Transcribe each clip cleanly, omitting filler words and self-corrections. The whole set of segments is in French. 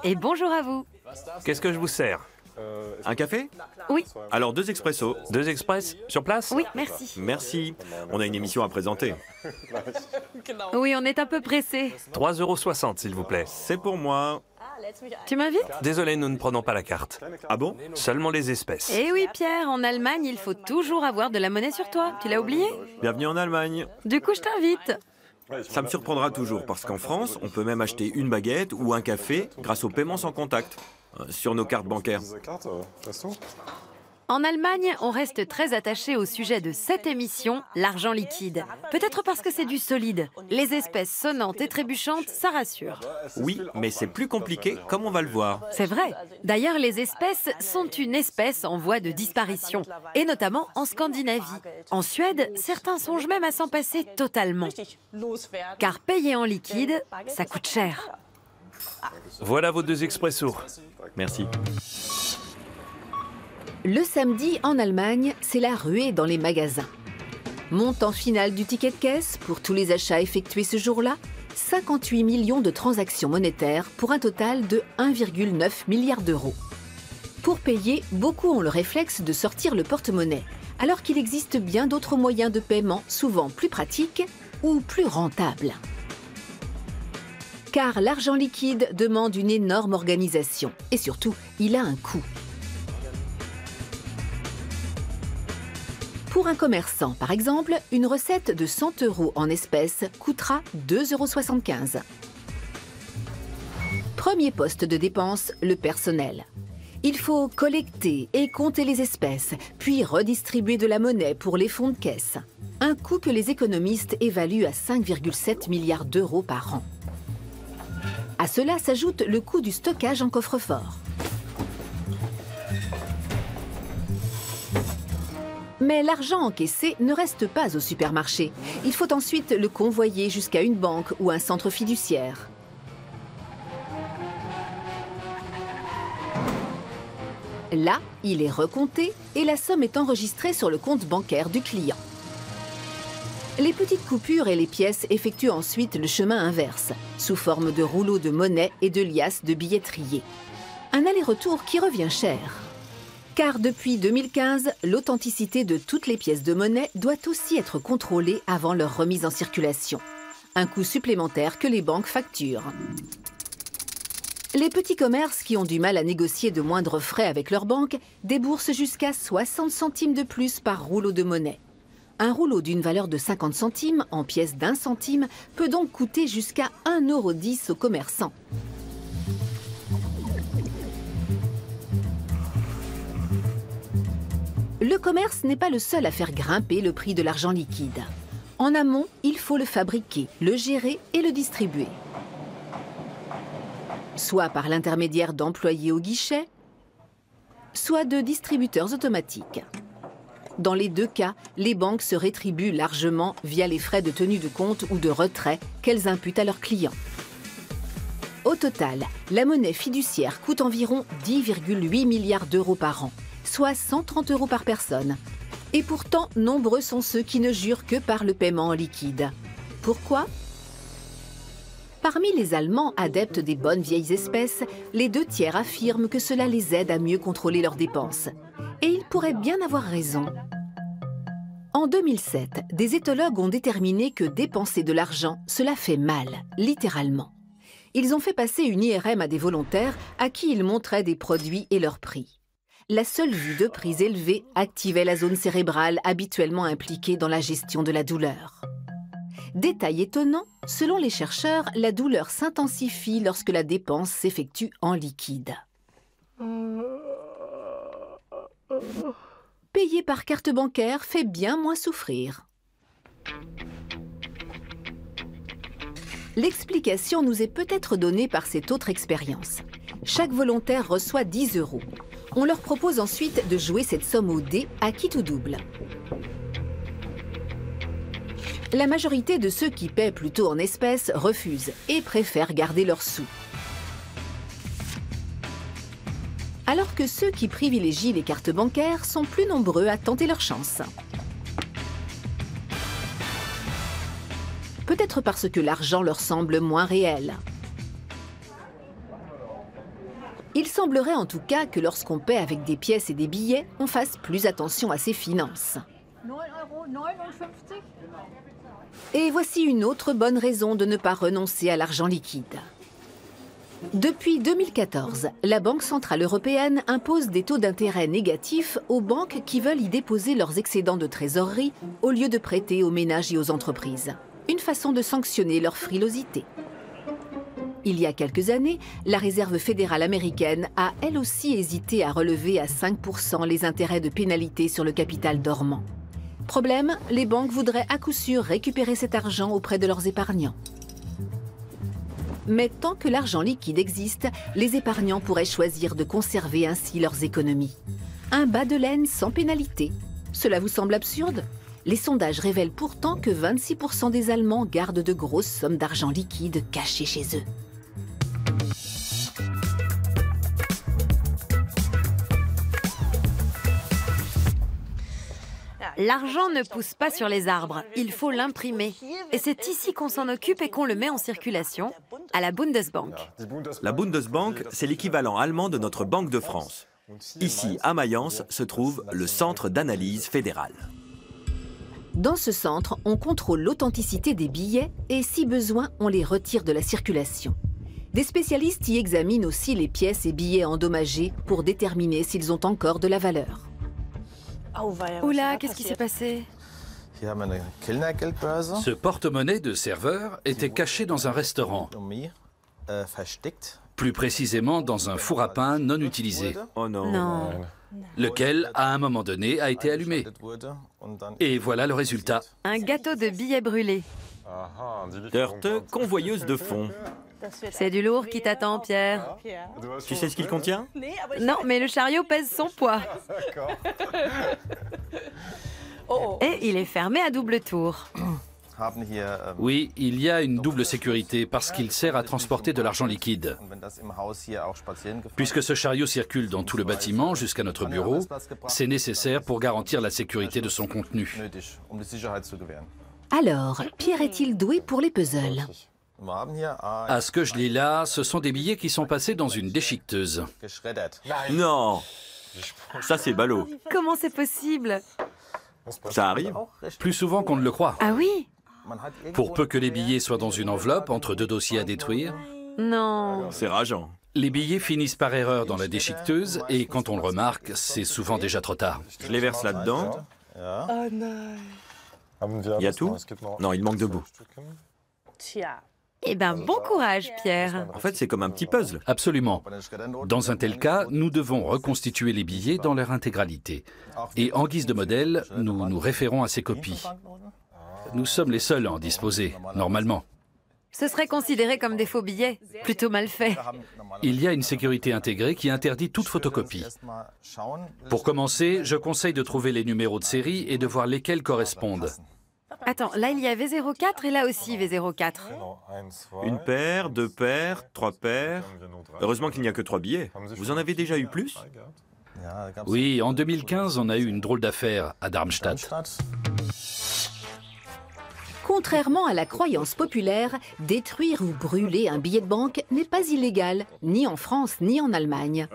et bonjour à vous. Qu'est-ce que je vous sers? Un café? Oui, Alors 2 expressos. 2 express? Sur place? oui, merci. Merci. On a une émission à présenter. Oui, on est un peu pressé. 3,60 € s'il vous plaît. C'est pour moi. Tu m'invites? Désolé, nous ne prenons pas la carte. Ah bon? Seulement les espèces. Eh oui, Pierre, en Allemagne, il faut toujours avoir de la monnaie sur toi. Tu l'as oublié? Bienvenue en Allemagne. Du coup, je t'invite. Ça me surprendra toujours parce qu'en France, on peut même acheter une baguette ou un café grâce au paiement sans contact sur nos cartes bancaires. En Allemagne, on reste très attaché au sujet de cette émission, l'argent liquide. Peut-être parce que c'est du solide. Les espèces sonnantes et trébuchantes, ça rassure. Oui, mais c'est plus compliqué comme on va le voir. C'est vrai. D'ailleurs, les espèces sont une espèce en voie de disparition, et notamment en Scandinavie. En Suède, certains songent même à s'en passer totalement. Car payer en liquide, ça coûte cher. Voilà vos 2 expressos. Merci. Le samedi, en Allemagne, c'est la ruée dans les magasins. Montant final du ticket de caisse pour tous les achats effectués ce jour-là, 58 millions de transactions monétaires pour un total de 1,9 milliard d'euros. Pour payer, beaucoup ont le réflexe de sortir le porte-monnaie, alors qu'il existe bien d'autres moyens de paiement souvent plus pratiques ou plus rentables. Car l'argent liquide demande une énorme organisation et surtout, il a un coût. Pour un commerçant, par exemple, une recette de 100 € en espèces coûtera 2,75 €. Premier poste de dépense, le personnel. Il faut collecter et compter les espèces, puis redistribuer de la monnaie pour les fonds de caisse. Un coût que les économistes évaluent à 5,7 milliards d'euros par an. À cela s'ajoute le coût du stockage en coffre-fort. Mais l'argent encaissé ne reste pas au supermarché. Il faut ensuite le convoyer jusqu'à une banque ou un centre fiduciaire. Là, il est recompté et la somme est enregistrée sur le compte bancaire du client. Les petites coupures et les pièces effectuent ensuite le chemin inverse, sous forme de rouleaux de monnaie et de liasses de billetterie. Un aller-retour qui revient cher. Car depuis 2015, l'authenticité de toutes les pièces de monnaie doit aussi être contrôlée avant leur remise en circulation. Un coût supplémentaire que les banques facturent. Les petits commerces qui ont du mal à négocier de moindres frais avec leur banque déboursent jusqu'à 60 centimes de plus par rouleau de monnaie. Un rouleau d'une valeur de 50 centimes en pièces d'1 centime peut donc coûter jusqu'à 1,10 € aux commerçants. Le commerce n'est pas le seul à faire grimper le prix de l'argent liquide. En amont, il faut le fabriquer, le gérer et le distribuer. Soit par l'intermédiaire d'employés au guichet, soit de distributeurs automatiques. Dans les deux cas, les banques se rétribuent largement via les frais de tenue de compte ou de retrait qu'elles imputent à leurs clients. Au total, la monnaie fiduciaire coûte environ 10,8 milliards d'euros par an, soit 130 € par personne. Et pourtant, nombreux sont ceux qui ne jurent que par le paiement en liquide. Pourquoi ? Parmi les Allemands adeptes des bonnes vieilles espèces, les 2/3 affirment que cela les aide à mieux contrôler leurs dépenses. Et ils pourraient bien avoir raison. En 2007, des éthologues ont déterminé que dépenser de l'argent, cela fait mal, littéralement. Ils ont fait passer une IRM à des volontaires à qui ils montraient des produits et leurs prix. La seule vue de prix élevés activait la zone cérébrale habituellement impliquée dans la gestion de la douleur. Détail étonnant, selon les chercheurs, la douleur s'intensifie lorsque la dépense s'effectue en liquide. Payer par carte bancaire fait bien moins souffrir. L'explication nous est peut-être donnée par cette autre expérience. Chaque volontaire reçoit 10 €. On leur propose ensuite de jouer cette somme au dé à quitte ou double. La majorité de ceux qui paient plutôt en espèces refusent et préfèrent garder leurs sous. Alors que ceux qui privilégient les cartes bancaires sont plus nombreux à tenter leur chance. Peut-être parce que l'argent leur semble moins réel. Il semblerait en tout cas que lorsqu'on paie avec des pièces et des billets, on fasse plus attention à ses finances. Et voici une autre bonne raison de ne pas renoncer à l'argent liquide. Depuis 2014, la Banque centrale européenne impose des taux d'intérêt négatifs aux banques qui veulent y déposer leurs excédents de trésorerie au lieu de prêter aux ménages et aux entreprises. Une façon de sanctionner leur frilosité. Il y a quelques années, la Réserve fédérale américaine a elle aussi hésité à relever à 5% les intérêts de pénalité sur le capital dormant. Problème, les banques voudraient à coup sûr récupérer cet argent auprès de leurs épargnants. Mais tant que l'argent liquide existe, les épargnants pourraient choisir de conserver ainsi leurs économies. Un bas de laine sans pénalité. Cela vous semble absurde? Les sondages révèlent pourtant que 26% des Allemands gardent de grosses sommes d'argent liquide cachées chez eux. L'argent ne pousse pas sur les arbres, il faut l'imprimer. Et c'est ici qu'on s'en occupe et qu'on le met en circulation, à la Bundesbank. La Bundesbank, c'est l'équivalent allemand de notre Banque de France. Ici, à Mayence, se trouve le Centre d'analyse fédéral. Dans ce centre, on contrôle l'authenticité des billets et, si besoin, on les retire de la circulation. Des spécialistes y examinent aussi les pièces et billets endommagés pour déterminer s'ils ont encore de la valeur. Oula, qu'est-ce qui s'est passé? Ce porte-monnaie de serveur était caché dans un restaurant. Plus précisément dans un four à pain non utilisé. Oh non. Non. Lequel, à un moment donné, a été allumé. Et voilà le résultat. Un gâteau de billets brûlés. Tarte convoyeuse de fond. C'est du lourd qui t'attend, Pierre. Tu sais ce qu'il contient? Non, mais le chariot pèse son poids. Et il est fermé à double tour. Oui, il y a une double sécurité parce qu'il sert à transporter de l'argent liquide. Puisque ce chariot circule dans tout le bâtiment jusqu'à notre bureau, c'est nécessaire pour garantir la sécurité de son contenu. Alors, Pierre est-il doué pour les puzzles? À ce que je lis là, ce sont des billets qui sont passés dans une déchiqueteuse. Non. Ça, c'est ballot. Comment c'est possible? Ça arrive? Plus souvent qu'on ne le croit. Ah oui? Pour peu que les billets soient dans une enveloppe entre deux dossiers à détruire, Non. C'est rageant. les billets finissent par erreur dans la déchiqueteuse et quand on le remarque, c'est souvent déjà trop tard. Je les verse là-dedans. Il y a tout? Non, il manque de bouts. Eh ben, bon courage, Pierre. En fait, c'est comme un petit puzzle. Absolument. Dans un tel cas, nous devons reconstituer les billets dans leur intégralité. Et en guise de modèle, nous nous référons à ces copies. Nous sommes les seuls à en disposer, normalement. Ce serait considéré comme des faux billets, plutôt mal fait. Il y a une sécurité intégrée qui interdit toute photocopie. Pour commencer, je conseille de trouver les numéros de série et de voir lesquels correspondent. Attends, là il y a V04 et là aussi V04. Une paire, deux paires, trois paires. Heureusement qu'il n'y a que 3 billets. Vous en avez déjà eu plus? Oui, en 2015, on a eu une drôle d'affaire à Darmstadt. Contrairement à la croyance populaire, détruire ou brûler un billet de banque n'est pas illégal, ni en France ni en Allemagne.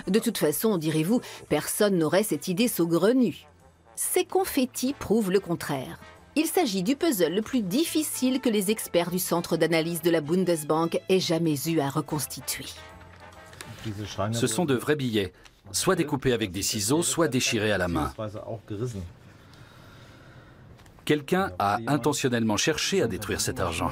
De toute façon, direz-vous, personne n'aurait cette idée saugrenue. Ces confettis prouvent le contraire. Il s'agit du puzzle le plus difficile que les experts du centre d'analyse de la Bundesbank aient jamais eu à reconstituer. Ce sont de vrais billets, soit découpés avec des ciseaux, soit déchirés à la main. Quelqu'un a intentionnellement cherché à détruire cet argent.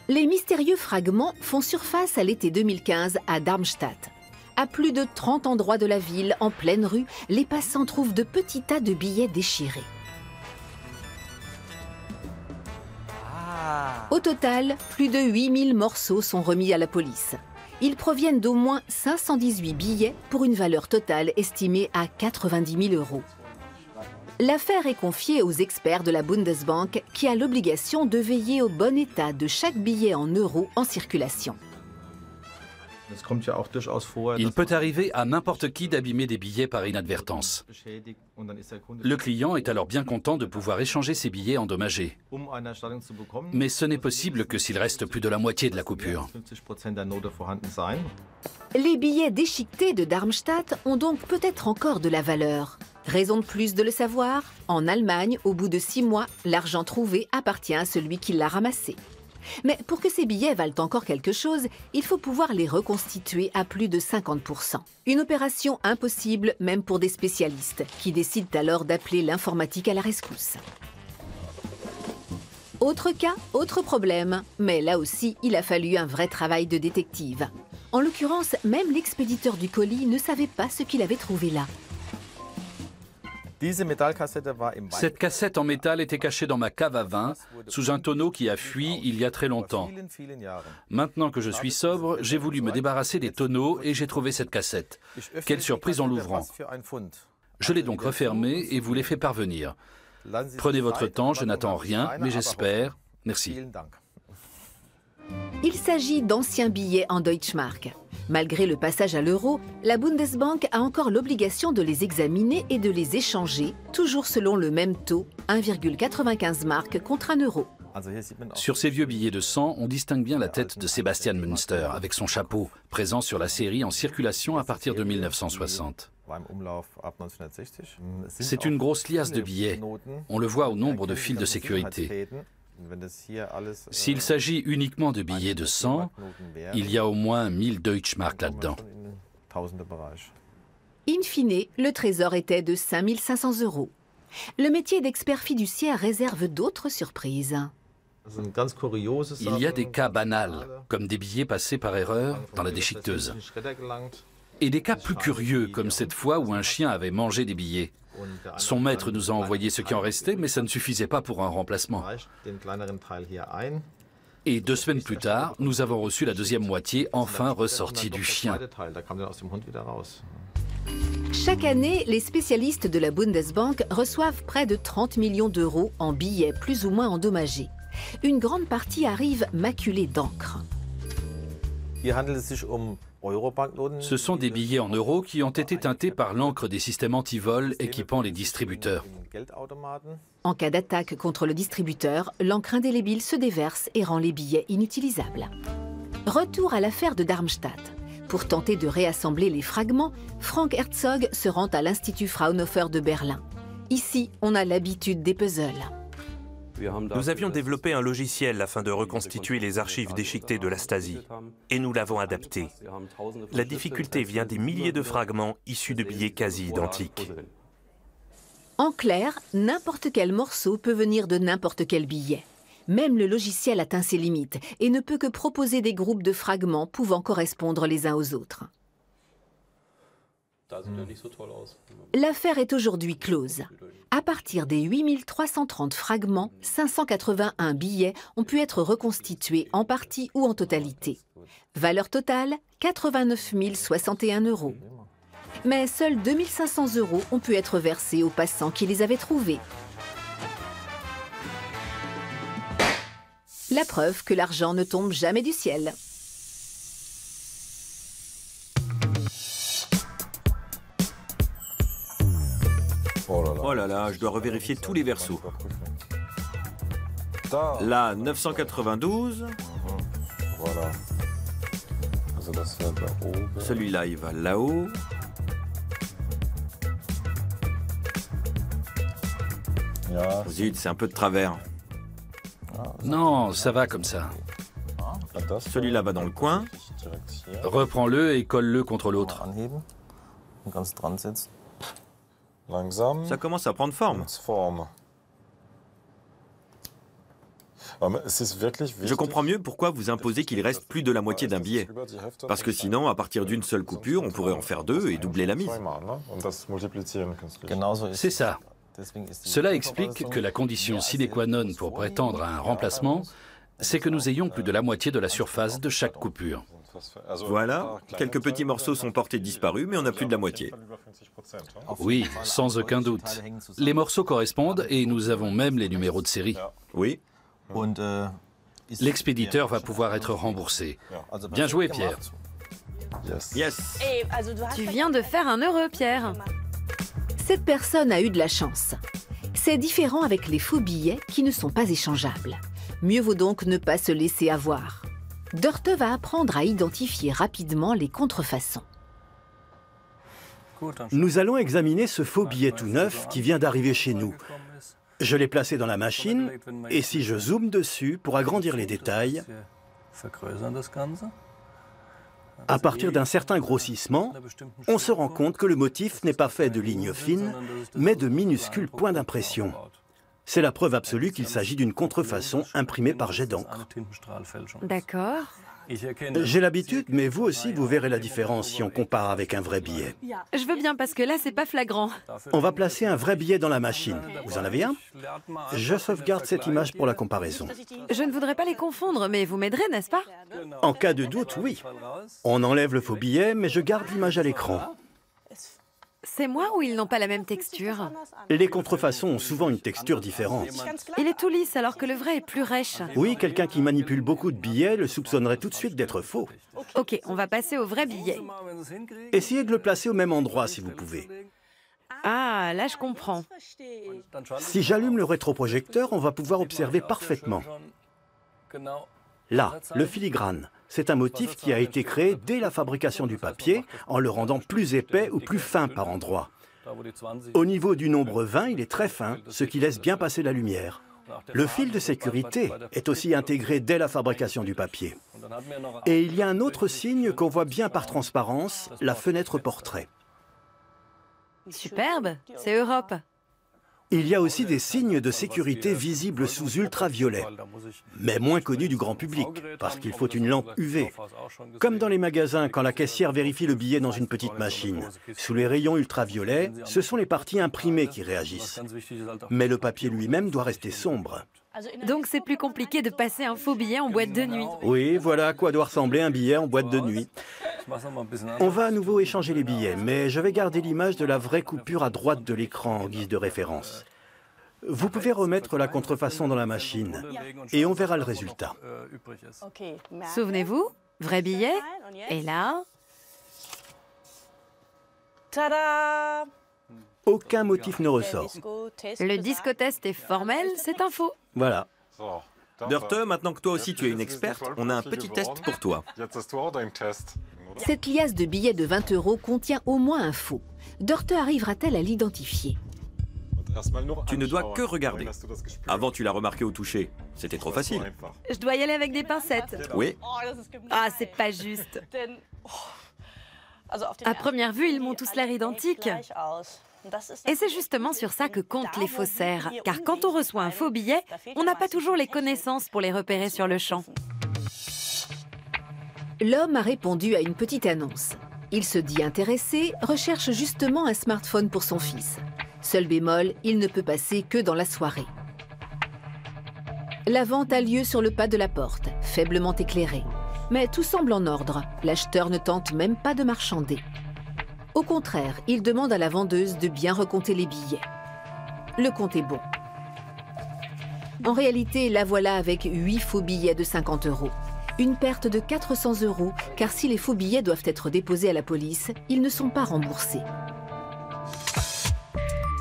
Les mystérieux fragments font surface à l'été 2015 à Darmstadt. À plus de 30 endroits de la ville, en pleine rue, les passants trouvent de petits tas de billets déchirés. Au total, plus de 8000 morceaux sont remis à la police. Ils proviennent d'au moins 518 billets pour une valeur totale estimée à 90 000 €. L'affaire est confiée aux experts de la Bundesbank qui a l'obligation de veiller au bon état de chaque billet en euros en circulation. Il peut arriver à n'importe qui d'abîmer des billets par inadvertance. Le client est alors bien content de pouvoir échanger ses billets endommagés. Mais ce n'est possible que s'il reste plus de la moitié de la coupure. Les billets déchiquetés de Darmstadt ont donc peut-être encore de la valeur. Raison de plus de le savoir, en Allemagne, au bout de 6 mois, l'argent trouvé appartient à celui qui l'a ramassé. Mais pour que ces billets valent encore quelque chose, il faut pouvoir les reconstituer à plus de 50%. Une opération impossible même pour des spécialistes, qui décident alors d'appeler l'informatique à la rescousse. Autre cas, autre problème, mais là aussi, il a fallu un vrai travail de détective. En l'occurrence, même l'expéditeur du colis ne savait pas ce qu'il avait trouvé là. Cette cassette en métal était cachée dans ma cave à vin, sous un tonneau qui a fui il y a très longtemps. Maintenant que je suis sobre, j'ai voulu me débarrasser des tonneaux et j'ai trouvé cette cassette. Quelle surprise en l'ouvrant. Je l'ai donc refermée et vous l'ai fait parvenir. Prenez votre temps, je n'attends rien, mais j'espère. Merci. Il s'agit d'anciens billets en Deutschmark. Malgré le passage à l'euro, la Bundesbank a encore l'obligation de les examiner et de les échanger, toujours selon le même taux, 1,95 mark contre 1 euro. Sur ces vieux billets de 100, on distingue bien la tête de Sebastian Münster, avec son chapeau, présent sur la série en circulation à partir de 1960. C'est une grosse liasse de billets. On le voit au nombre de fils de sécurité. S'il s'agit uniquement de billets de 100, il y a au moins 1000 Deutschmark là-dedans. In fine, le trésor était de 5 500 €. Le métier d'expert fiduciaire réserve d'autres surprises. Il y a des cas banals, comme des billets passés par erreur dans la déchiqueteuse. Et des cas plus curieux, comme cette fois où un chien avait mangé des billets. Son maître nous a envoyé ce qui en restait, mais ça ne suffisait pas pour un remplacement. Et 2 semaines plus tard, nous avons reçu la deuxième moitié, enfin ressortie du chien. Chaque année, les spécialistes de la Bundesbank reçoivent près de 30 millions d'euros en billets plus ou moins endommagés. Une grande partie arrive maculée d'encre. Ce sont des billets en euros qui ont été teintés par l'encre des systèmes anti-vol équipant les distributeurs. En cas d'attaque contre le distributeur, l'encre indélébile se déverse et rend les billets inutilisables. Retour à l'affaire de Darmstadt. Pour tenter de réassembler les fragments, Frank Herzog se rend à l'Institut Fraunhofer de Berlin. Ici, on a l'habitude des puzzles. Nous avions développé un logiciel afin de reconstituer les archives déchiquetées de la Stasi, et nous l'avons adapté. La difficulté vient des milliers de fragments issus de billets quasi identiques. En clair, n'importe quel morceau peut venir de n'importe quel billet. Même le logiciel atteint ses limites et ne peut que proposer des groupes de fragments pouvant correspondre les uns aux autres. L'affaire est aujourd'hui close. À partir des 8330 fragments, 581 billets ont pu être reconstitués en partie ou en totalité. Valeur totale, 89 061 €. Mais seuls 2 500 € ont pu être versés aux passants qui les avaient trouvés. La preuve que l'argent ne tombe jamais du ciel. Oh là là, je dois revérifier tous les versos. Là, 992. Voilà. Celui-là, il va là-haut. Zut, c'est un peu de travers. Non, ça va comme ça. Celui-là va dans le coin. Reprends-le et colle-le contre l'autre. Ça commence à prendre forme. Je comprends mieux pourquoi vous imposez qu'il reste plus de la moitié d'un billet. Parce que sinon, à partir d'une seule coupure, on pourrait en faire 2 et doubler la mise. C'est ça. Cela explique que la condition sine qua non pour prétendre à un remplacement, c'est que nous ayons plus de la moitié de la surface de chaque coupure. Voilà, quelques petits morceaux sont portés disparus, mais on n'a plus de la moitié. Oui, sans aucun doute. Les morceaux correspondent et nous avons même les numéros de série. Oui. L'expéditeur va pouvoir être remboursé. Bien joué, Pierre. Yes. Tu viens de faire un heureux, Pierre. Cette personne a eu de la chance. C'est différent avec les faux billets qui ne sont pas échangeables. Mieux vaut donc ne pas se laisser avoir. Dorte va apprendre à identifier rapidement les contrefaçons. Nous allons examiner ce faux billet tout neuf qui vient d'arriver chez nous. Je l'ai placé dans la machine et si je zoome dessus pour agrandir les détails, à partir d'un certain grossissement, on se rend compte que le motif n'est pas fait de lignes fines, mais de minuscules points d'impression. C'est la preuve absolue qu'il s'agit d'une contrefaçon imprimée par jet d'encre. D'accord. J'ai l'habitude, mais vous aussi, vous verrez la différence si on compare avec un vrai billet. Je veux bien parce que là, c'est pas flagrant. On va placer un vrai billet dans la machine. Vous en avez un? Je sauvegarde cette image pour la comparaison. Je ne voudrais pas les confondre, mais vous m'aiderez, n'est-ce pas? En cas de doute, oui. On enlève le faux billet, mais je garde l'image à l'écran. C'est moi ou ils n'ont pas la même texture? Les contrefaçons ont souvent une texture différente. Il est tout lisse alors que le vrai est plus rêche. Oui, quelqu'un qui manipule beaucoup de billets le soupçonnerait tout de suite d'être faux. Ok, on va passer au vrai billet. Essayez de le placer au même endroit si vous pouvez. Ah, là je comprends. Si j'allume le rétroprojecteur, on va pouvoir observer parfaitement. Là, le filigrane. C'est un motif qui a été créé dès la fabrication du papier, en le rendant plus épais ou plus fin par endroits. Au niveau du nombre 20, il est très fin, ce qui laisse bien passer la lumière. Le fil de sécurité est aussi intégré dès la fabrication du papier. Et il y a un autre signe qu'on voit bien par transparence, la fenêtre portrait. Superbe, c'est Europe. Il y a aussi des signes de sécurité visibles sous ultraviolet, mais moins connus du grand public, parce qu'il faut une lampe UV. Comme dans les magasins, quand la caissière vérifie le billet dans une petite machine. Sous les rayons ultraviolets, ce sont les parties imprimées qui réagissent. Mais le papier lui-même doit rester sombre. Donc c'est plus compliqué de passer un faux billet en boîte de nuit. Oui, voilà à quoi doit ressembler un billet en boîte de nuit. On va à nouveau échanger les billets, mais je vais garder l'image de la vraie coupure à droite de l'écran en guise de référence. Vous pouvez remettre la contrefaçon dans la machine et on verra le résultat. Souvenez-vous, vrai billet, et là... Tada! Aucun motif ne ressort. Le disco-test est formel, c'est un faux. Voilà. Dorte, maintenant que toi aussi tu es une experte, on a un petit test pour toi. Cette liasse de billets de 20 € contient au moins un faux. Dorte arrivera-t-elle à l'identifier? Tu ne dois que regarder. Avant, tu l'as remarqué au toucher. C'était trop facile. Je dois y aller avec des pincettes. Oui. Ah, c'est pas juste. À première vue, ils m'ont tous l'air identiques. Et c'est justement sur ça que comptent les faussaires, car quand on reçoit un faux billet, on n'a pas toujours les connaissances pour les repérer sur le champ. L'homme a répondu à une petite annonce. Il se dit intéressé, recherche justement un smartphone pour son fils. Seul bémol, il ne peut passer que dans la soirée. La vente a lieu sur le pas de la porte, faiblement éclairée. Mais tout semble en ordre, l'acheteur ne tente même pas de marchander. Au contraire, il demande à la vendeuse de bien recompter les billets. Le compte est bon. En réalité, la voilà avec 8 faux billets de 50 €. Une perte de 400 €, car si les faux billets doivent être déposés à la police, ils ne sont pas remboursés.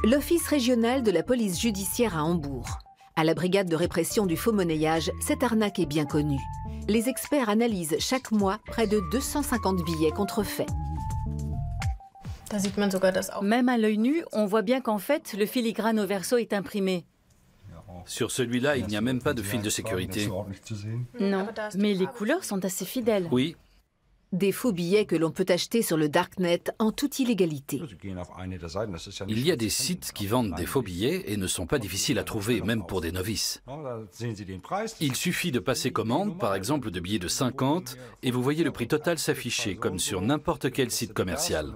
L'Office régional de la police judiciaire à Hambourg. À la brigade de répression du faux monnayage, cette arnaque est bien connue. Les experts analysent chaque mois près de 250 billets contrefaits. Même à l'œil nu, on voit bien qu'en fait, le filigrane au verso est imprimé. Sur celui-là, il n'y a même pas de fil de sécurité. Non, mais les couleurs sont assez fidèles. Oui. Des faux billets que l'on peut acheter sur le darknet en toute illégalité. Il y a des sites qui vendent des faux billets et ne sont pas difficiles à trouver, même pour des novices. Il suffit de passer commande, par exemple de billets de 50, et vous voyez le prix total s'afficher, comme sur n'importe quel site commercial.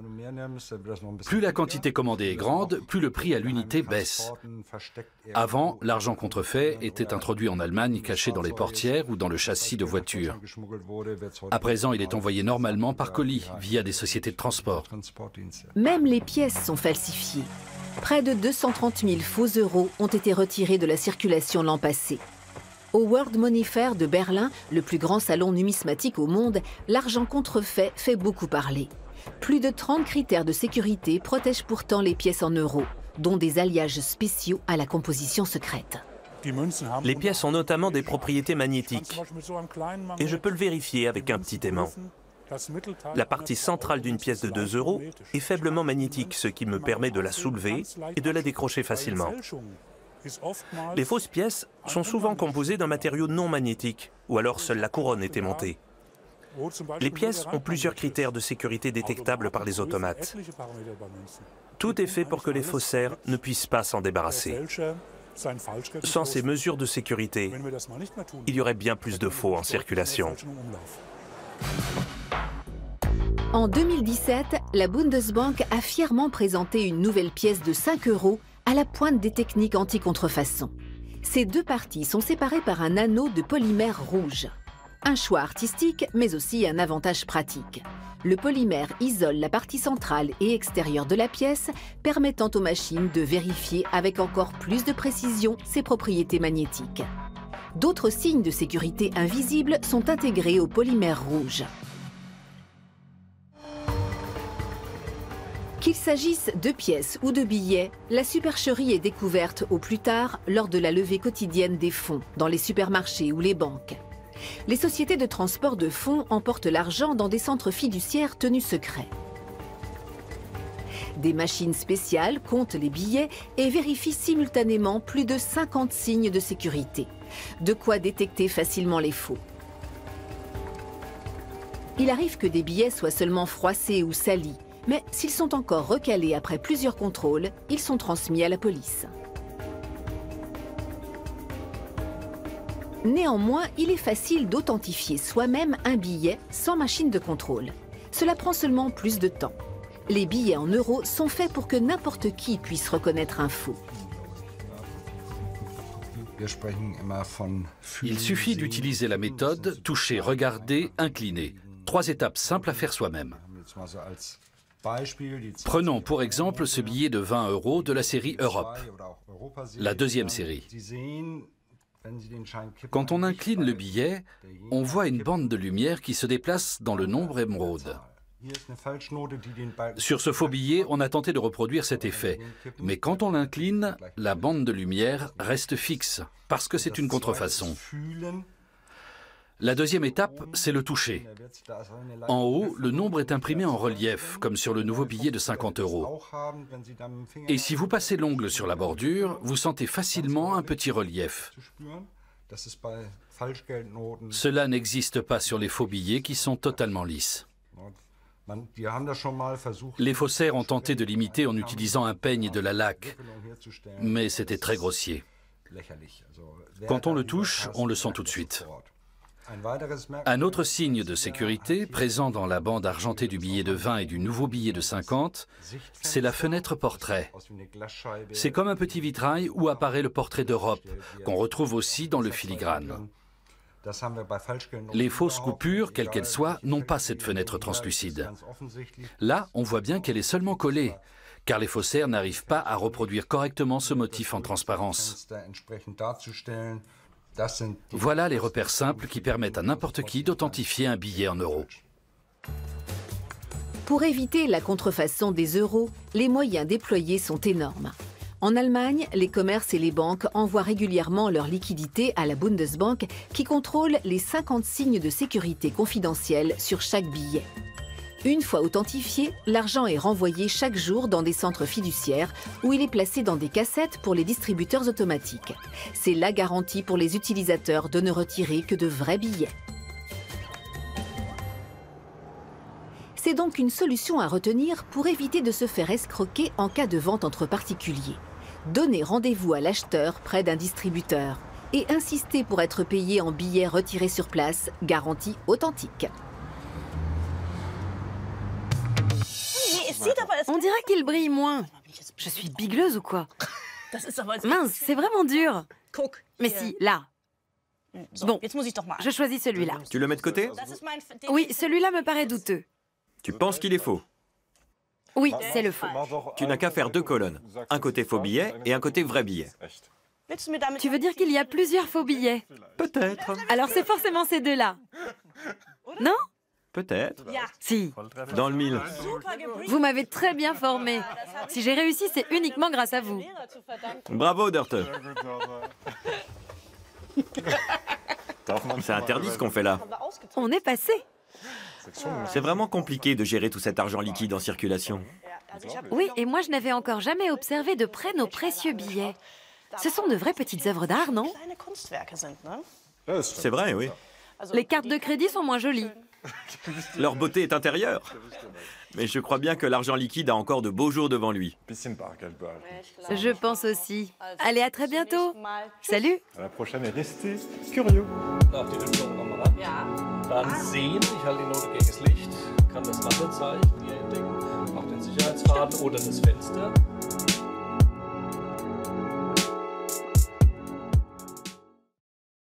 Plus la quantité commandée est grande, plus le prix à l'unité baisse. Avant, l'argent contrefait était introduit en Allemagne, caché dans les portières ou dans le châssis de voiture. À présent, il est envoyé normalement par colis, via des sociétés de transport. Même les pièces sont falsifiées. Près de 230 000 faux euros ont été retirés de la circulation l'an passé. Au World Money Fair de Berlin, le plus grand salon numismatique au monde, l'argent contrefait fait beaucoup parler. Plus de 30 critères de sécurité protègent pourtant les pièces en euros, dont des alliages spéciaux à la composition secrète. Les pièces ont notamment des propriétés magnétiques. Et je peux le vérifier avec un petit aimant. La partie centrale d'une pièce de 2 € est faiblement magnétique, ce qui me permet de la soulever et de la décrocher facilement. Les fausses pièces sont souvent composées d'un matériau non magnétique, ou alors seule la couronne est aimantée. Les pièces ont plusieurs critères de sécurité détectables par les automates. Tout est fait pour que les faussaires ne puissent pas s'en débarrasser. Sans ces mesures de sécurité, il y aurait bien plus de faux en circulation. En 2017, la Bundesbank a fièrement présenté une nouvelle pièce de 5 € à la pointe des techniques anti-contrefaçon. Ces deux parties sont séparées par un anneau de polymère rouge. Un choix artistique, mais aussi un avantage pratique. Le polymère isole la partie centrale et extérieure de la pièce, permettant aux machines de vérifier avec encore plus de précision ses propriétés magnétiques. D'autres signes de sécurité invisibles sont intégrés au polymère rouge. Qu'il s'agisse de pièces ou de billets, la supercherie est découverte au plus tard lors de la levée quotidienne des fonds dans les supermarchés ou les banques. Les sociétés de transport de fonds emportent l'argent dans des centres fiduciaires tenus secrets. Des machines spéciales comptent les billets et vérifient simultanément plus de 50 signes de sécurité. De quoi détecter facilement les faux. Il arrive que des billets soient seulement froissés ou salis, mais s'ils sont encore recalés après plusieurs contrôles, ils sont transmis à la police. Néanmoins, il est facile d'authentifier soi-même un billet sans machine de contrôle. Cela prend seulement plus de temps. Les billets en euros sont faits pour que n'importe qui puisse reconnaître un faux. Il suffit d'utiliser la méthode toucher, regarder, incliner. 3 étapes simples à faire soi-même. Prenons pour exemple ce billet de 20 € de la série Europe, la deuxième série. Quand on incline le billet, on voit une bande de lumière qui se déplace dans le nombre émeraude. Sur ce faux billet, on a tenté de reproduire cet effet. Mais quand on l'incline, la bande de lumière reste fixe, parce que c'est une contrefaçon. La deuxième étape, c'est le toucher. En haut, le nombre est imprimé en relief, comme sur le nouveau billet de 50 €. Et si vous passez l'ongle sur la bordure, vous sentez facilement un petit relief. Cela n'existe pas sur les faux billets qui sont totalement lisses. Les faussaires ont tenté de l'imiter en utilisant un peigne et de la laque, mais c'était très grossier. Quand on le touche, on le sent tout de suite. Un autre signe de sécurité, présent dans la bande argentée du billet de 20 et du nouveau billet de 50, c'est la fenêtre portrait. C'est comme un petit vitrail où apparaît le portrait d'Europe, qu'on retrouve aussi dans le filigrane. Les fausses coupures, quelles qu'elles soient, n'ont pas cette fenêtre translucide. Là, on voit bien qu'elle est seulement collée, car les faussaires n'arrivent pas à reproduire correctement ce motif en transparence. Voilà les repères simples qui permettent à n'importe qui d'authentifier un billet en euros. Pour éviter la contrefaçon des euros, les moyens déployés sont énormes. En Allemagne, les commerces et les banques envoient régulièrement leurs liquidités à la Bundesbank qui contrôle les 50 signes de sécurité confidentiels sur chaque billet. Une fois authentifié, l'argent est renvoyé chaque jour dans des centres fiduciaires où il est placé dans des cassettes pour les distributeurs automatiques. C'est la garantie pour les utilisateurs de ne retirer que de vrais billets. C'est donc une solution à retenir pour éviter de se faire escroquer en cas de vente entre particuliers. Donnez rendez-vous à l'acheteur près d'un distributeur et insistez pour être payé en billets retirés sur place, garantie authentique. On dirait qu'il brille moins. Je suis bigleuse ou quoi? Mince, c'est vraiment dur. Mais si, là. Bon, je choisis celui-là. Tu le mets de côté? Oui, celui-là me paraît douteux. Tu penses qu'il est faux? Oui, c'est le faux. Tu n'as qu'à faire 2 colonnes. Un côté faux billet et un côté vrai billet. Tu veux dire qu'il y a plusieurs faux billets? Peut-être. Alors c'est forcément ces deux-là. Non? Peut-être. Si. Dans le mille. Vous m'avez très bien formé. Si j'ai réussi, c'est uniquement grâce à vous. Bravo, Dörte. C'est interdit ce qu'on fait là. On est passé. C'est vraiment compliqué de gérer tout cet argent liquide en circulation. Oui, et moi je n'avais encore jamais observé de près nos précieux billets. Ce sont de vraies petites œuvres d'art, non? C'est vrai, oui. Les cartes de crédit sont moins jolies. Leur beauté est intérieure. Mais je crois bien que l'argent liquide a encore de beaux jours devant lui. Je pense aussi. Allez, à très bientôt. Salut. À la prochaine et restez curieux. Nach die Lüftung nochmal ran. Ja. Dann sehen, ich halte die Note gegen das Licht, kann das Wasserzeichen hier entdecken, auch den Sicherheitsfaden oder das Fenster.